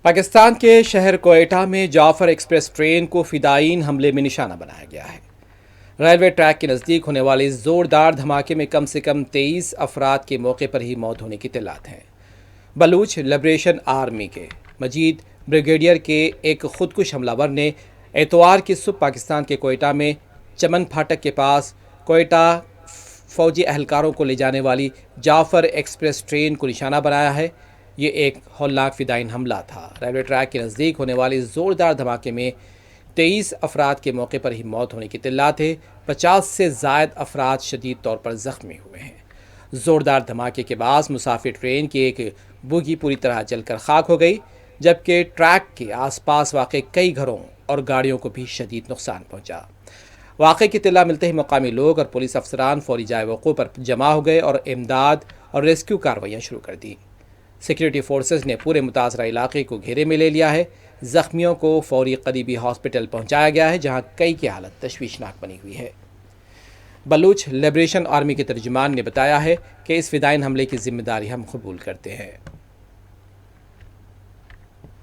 پاکستان کے شہر کوئٹہ میں جعفر ایکسپریس ٹرین کو فدائین حملے میں نشانہ بنایا گیا ہے۔ ریلوے ٹریک کے نزدیک ہونے والے اس زوردار دھماکے میں کم سے کم 23 افراد کے موقع پر ہی موت ہونے کی اطلاعات ہیں۔ بلوچ لبریشن آرمی کے مجید بریگیڈیئر کے ایک خودکش حملہ ور نے اتوار کی صبح پاکستان کے کوئٹہ میں چمن پھاٹک کے پاس کوئٹہ فوجی اہلکاروں کو لے جانے والی جعفر ایکسپریس ٹرین کو نشانہ بنایا ہے۔ یہ ایک ہولناک فدائین حملہ تھا۔ ریلوے ٹریک کے نزدیک ہونے والے زوردار دھماکے میں 23 افراد کے موقع پر ہی موت ہونے کی اطلاعات ہے۔ 50 سے زائد افراد شدید طور پر زخمی ہوئے ہیں۔ زوردار دھماکے کے بعد مسافر ٹرین کی ایک بوگی پوری طرح جل کر خاک ہو گئی، جبکہ ٹریک کے آس پاس واقع کئی گھروں اور گاڑیوں کو بھی شدید نقصان پہنچا۔ واقعے کی اطلاع ملتے ہی مقامی لوگ اور پولیس افسران فوری جائے وقوع پر جمع ہو گئے اور امداد اور ریسکیو کارروائیاں شروع کر دیں۔ سیکورٹی فورسز نے پورے متاثرہ علاقے کو گھیرے میں لے لیا ہے۔ زخمیوں کو فوری قریبی ہاسپٹل پہنچایا گیا ہے، جہاں کئی کی حالت تشویشناک بنی ہوئی ہے۔ بلوچ لبریشن آرمی کے ترجمان نے بتایا ہے کہ اس فدائین حملے کی ذمہ داری ہم قبول کرتے ہیں۔